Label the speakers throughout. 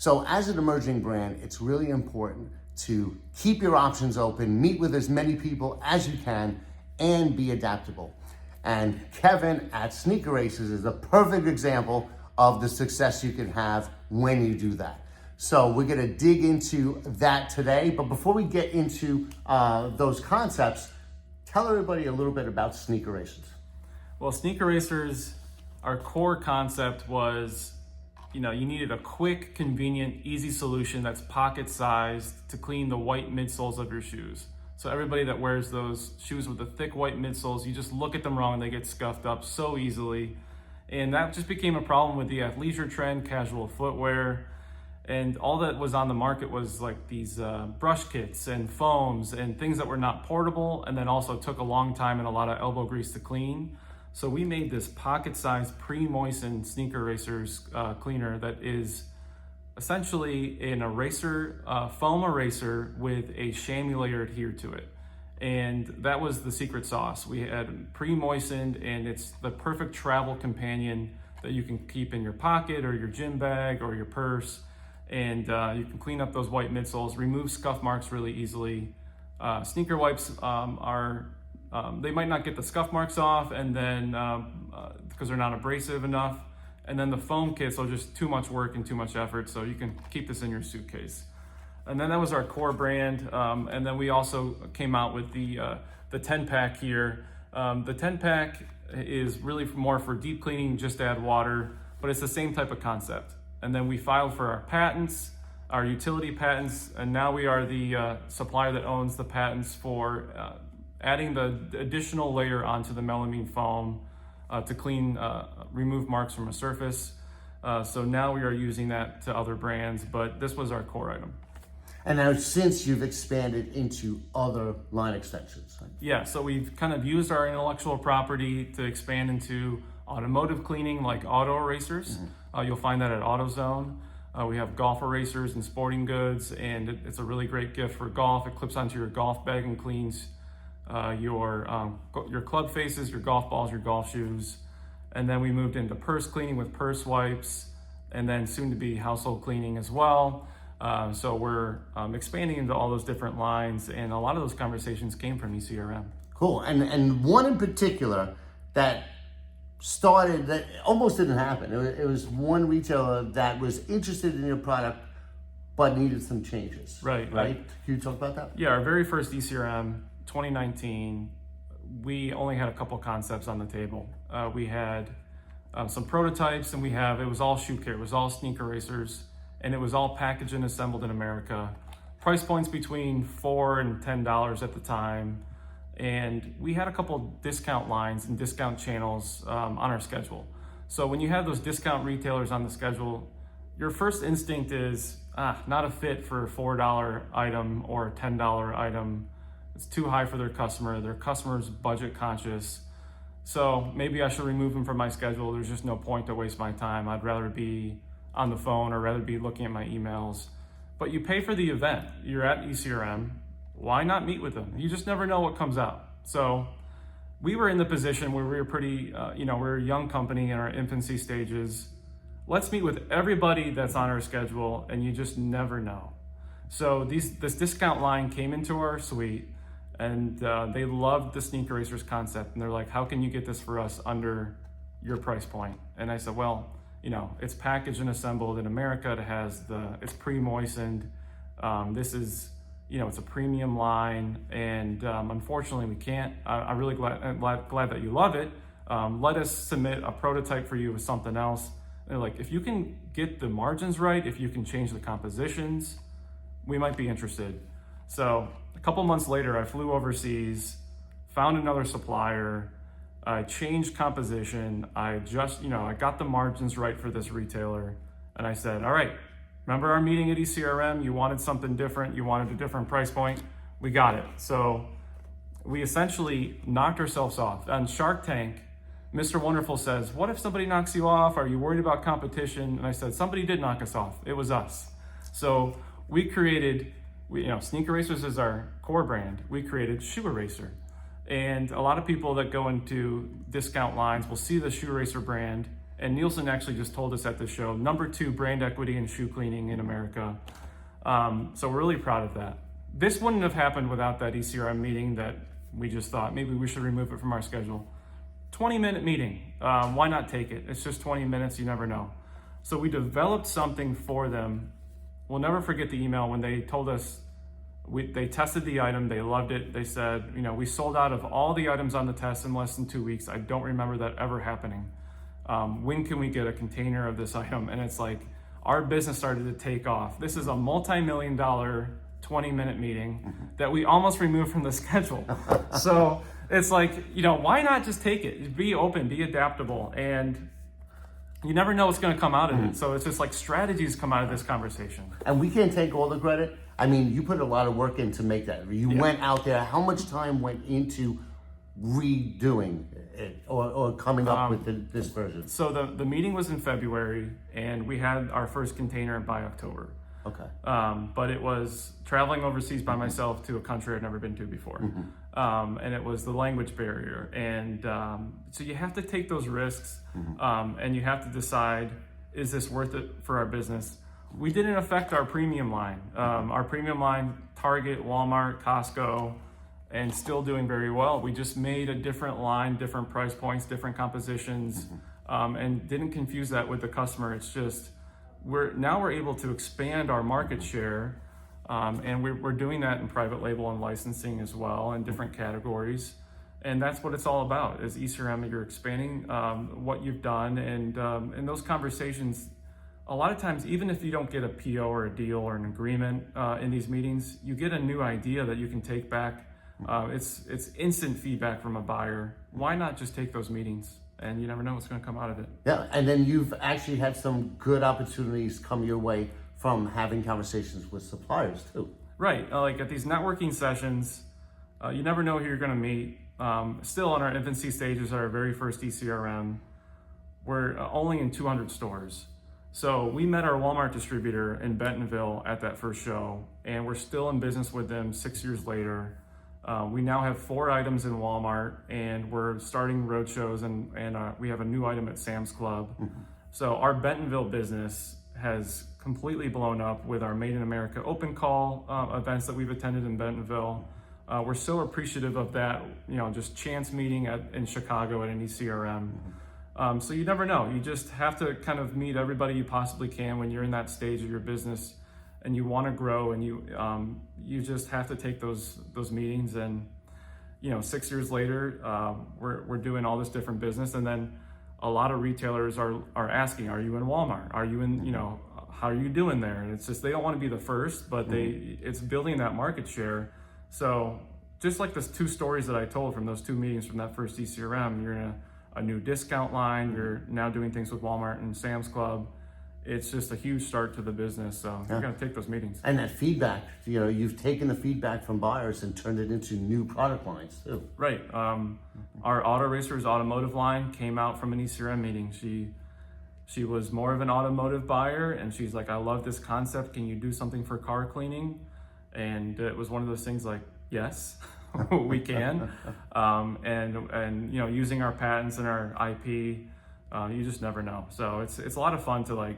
Speaker 1: So as an emerging brand, it's really important to keep your options open, meet with as many people as you can, and be adaptable. And Kevin at Sneakerasers is a perfect example of the success you can have when you do that. So we're gonna dig into that today, but before we get into those concepts, tell everybody a little bit about Sneakerasers.
Speaker 2: Well, Sneakerasers, our core concept was, you needed a quick, convenient, easy solution that's pocket-sized to clean the white midsoles of your shoes. So everybody that wears those shoes with the thick white midsoles, you just look at them wrong and they get scuffed up so easily. And that just became a problem with the athleisure trend, casual footwear. And all that was on the market was like these brush kits and foams and things that were not portable, and then also took a long time and a lot of elbow grease to clean. So we made this pocket-sized pre-moistened Sneakerasers cleaner that is essentially an eraser, foam eraser with a chamois layer adhered to it. And that was the secret sauce. We had pre-moistened, and it's the perfect travel companion that you can keep in your pocket or your gym bag or your purse. And you can clean up those white midsoles, remove scuff marks really easily. Sneaker wipes they might not get the scuff marks off, and then because they're not abrasive enough. And then the foam kits are just too much work and too much effort, so you can keep this in your suitcase. And then that was our core brand. And then we also came out with the 10-pack here. The 10-pack is really more for deep cleaning, just add water, but it's the same type of concept. And then we filed for our patents, our utility patents, and now we are the supplier that owns the patents for adding the additional layer onto the melamine foam to clean, remove marks from a surface. So now we are using that to other brands, but this was our core item.
Speaker 1: And now since you've expanded into other line extensions. Right?
Speaker 2: Yeah, so we've kind of used our intellectual property to expand into automotive cleaning, like auto erasers. You'll find that at AutoZone. We have golf erasers and sporting goods, and it's a really great gift for golf. It clips onto your golf bag and cleans your club faces, your golf balls, your golf shoes. And then we moved into purse cleaning with purse wipes, and then soon to be household cleaning as well. So we're expanding into all those different lines, and a lot of those conversations came from ECRM.
Speaker 1: Cool, and one in particular that started, that almost didn't happen. It was one retailer that was interested in your product, but needed some changes.
Speaker 2: Right.
Speaker 1: Can you talk about that?
Speaker 2: Yeah, our very first ECRM, 2019, we only had a couple concepts on the table. We had some prototypes, and it was all shoe care, it was all Sneakerasers, and it was all packaged and assembled in America. Price points between $4 and $10 at the time. And we had a couple discount lines and discount channels on our schedule. So when you have those discount retailers on the schedule, your first instinct is, not a fit for a $4 item or a $10 item. It's too high for their customer. Their customer's budget conscious. So maybe I should remove them from my schedule. There's just no point to waste my time. I'd rather be on the phone or rather be looking at my emails. But you pay for the event. You're at ECRM. Why not meet with them? You just never know what comes out. So we were in the position where we were pretty, we're a young company in our infancy stages. Let's meet with everybody that's on our schedule, and you just never know. So this discount line came into our suite, and they loved the Sneakerasers concept. And they're like, how can you get this for us under your price point? And I said, well, it's packaged and assembled in America. It's pre-moistened. This is, it's a premium line, and unfortunately we can't. I'm really glad that you love it. Let us submit a prototype for you with something else. And they're like, if you can get the margins right, if you can change the compositions, we might be interested. So a couple months later, I flew overseas, found another supplier, I changed composition. I got the margins right for this retailer. And I said, all right, remember our meeting at ECRM? You wanted something different. You wanted a different price point. We got it. So we essentially knocked ourselves off. On Shark Tank, Mr. Wonderful says, what if somebody knocks you off? Are you worried about competition? And I said, somebody did knock us off. It was us. So we created, Sneakerasers is our core brand. We created Shoe Eraser. And a lot of people that go into discount lines will see the Shoe Eraser brand And Nielsen actually just told us at the show, #2 brand equity in shoe cleaning in America. So we're really proud of that. This wouldn't have happened without that ECRM meeting that we just thought maybe we should remove it from our schedule. 20-minute meeting, why not take it? It's just 20 minutes, you never know. So we developed something for them. We'll never forget the email when they told us, they tested the item, they loved it. They said, we sold out of all the items on the test in less than 2 weeks. I don't remember that ever happening. When can we get a container of this item? And it's like, our business started to take off. This is a multi-million-dollar 20-minute meeting that we almost removed from the schedule. So it's like, why not just take it? Be open, be adaptable, and you never know what's going to come out of it. So it's just like strategies come out of this conversation.
Speaker 1: And we can't take all the credit. I mean, you put a lot of work in to make that. You went out there. How much time went into redoing it or coming up with this version?
Speaker 2: So the meeting was in February, and we had our first container by October.
Speaker 1: Okay.
Speaker 2: But it was traveling overseas by myself to a country I'd never been to before. And it was the language barrier. And so you have to take those risks, and you have to decide, is this worth it for our business? We didn't affect our premium line. Our premium line, Target, Walmart, Costco, and still doing very well. We just made a different line, different price points, different compositions, and didn't confuse that with the customer. It's just, we're able to expand our market share, and we're doing that in private label and licensing as well in different categories. And that's what it's all about, is ECRM. You're expanding what you've done, and in those conversations, a lot of times, even if you don't get a PO or a deal or an agreement in these meetings, you get a new idea that you can take back. It's instant feedback from a buyer. Why not just take those meetings? And you never know what's going to come out of it.
Speaker 1: Yeah, and then you've actually had some good opportunities come your way from having conversations with suppliers too.
Speaker 2: Right, like at these networking sessions, you never know who you're going to meet. Still in our infancy stages, our very first ECRM, we're only in 200 stores. So we met our Walmart distributor in Bentonville at that first show, and we're still in business with them 6 years later. We now have 4 items in Walmart, and we're starting road shows, and we have a new item at Sam's Club. So our Bentonville business has completely blown up with our Made in America open call events that we've attended in Bentonville. We're so appreciative of that, just chance meeting in Chicago at an ECRM. So you never know. You just have to kind of meet everybody you possibly can when you're in that stage of your business and you want to grow, and you just have to take those meetings. And 6 years later, we're doing all this different business, and then a lot of retailers are asking, "Are you in Walmart? Are you in how are you doing there?" And it's just, they don't want to be the first, but it's building that market share. So just like the 2 stories that I told from those 2 meetings from that first ECRM, you're in a new discount line. You're now doing things with Walmart and Sam's Club. It's just a huge start to the business. So you're going to take those meetings.
Speaker 1: And that feedback, you've taken the feedback from buyers and turned it into new product lines too.
Speaker 2: Right. Our Auto Racers automotive line came out from an ECRM meeting. She was more of an automotive buyer, and she's like, "I love this concept. Can you do something for car cleaning?" And it was one of those things like, yes, we can. And using our patents and our IP, you just never know. So it's a lot of fun to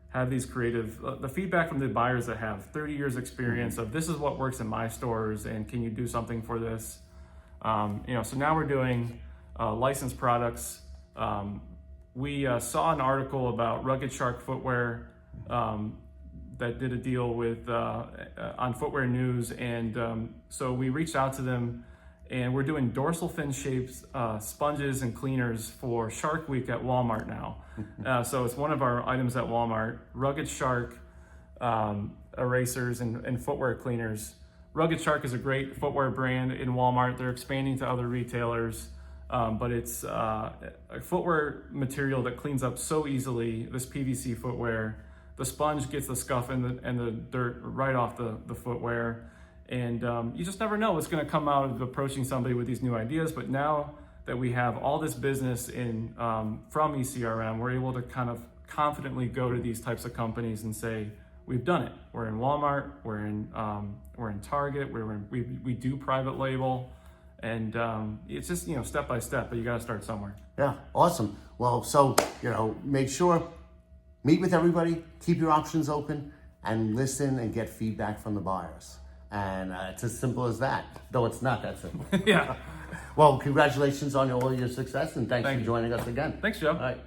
Speaker 2: have these creative, the feedback from the buyers that have 30 years experience of, this is what works in my stores, and can you do something for this? So now we're doing licensed products. We saw an article about Rugged Shark footwear that did a deal with on Footwear News, and so we reached out to them, and we're doing dorsal fin shaped sponges and cleaners for Shark Week at Walmart now. So it's one of our items at Walmart, Rugged Shark erasers and footwear cleaners. Rugged Shark is a great footwear brand in Walmart. They're expanding to other retailers, but it's a footwear material that cleans up so easily, this PVC footwear. The sponge gets the scuff and the dirt right off the footwear. And you just never know what's going to come out of approaching somebody with these new ideas. But now that we have all this business from ECRM, we're able to kind of confidently go to these types of companies and say, we've done it. We're in Walmart, we're in Target, we do private label, and it's just step by step. But you got to start somewhere.
Speaker 1: Yeah, awesome. Well, so, make sure, meet with everybody, keep your options open, and listen and get feedback from the buyers. And it's as simple as that, though it's not that simple.
Speaker 2: Yeah.
Speaker 1: Well, congratulations on all your success, and thanks
Speaker 2: Thank
Speaker 1: for
Speaker 2: you.
Speaker 1: joining us again.
Speaker 2: Thanks, Joe.
Speaker 1: All right.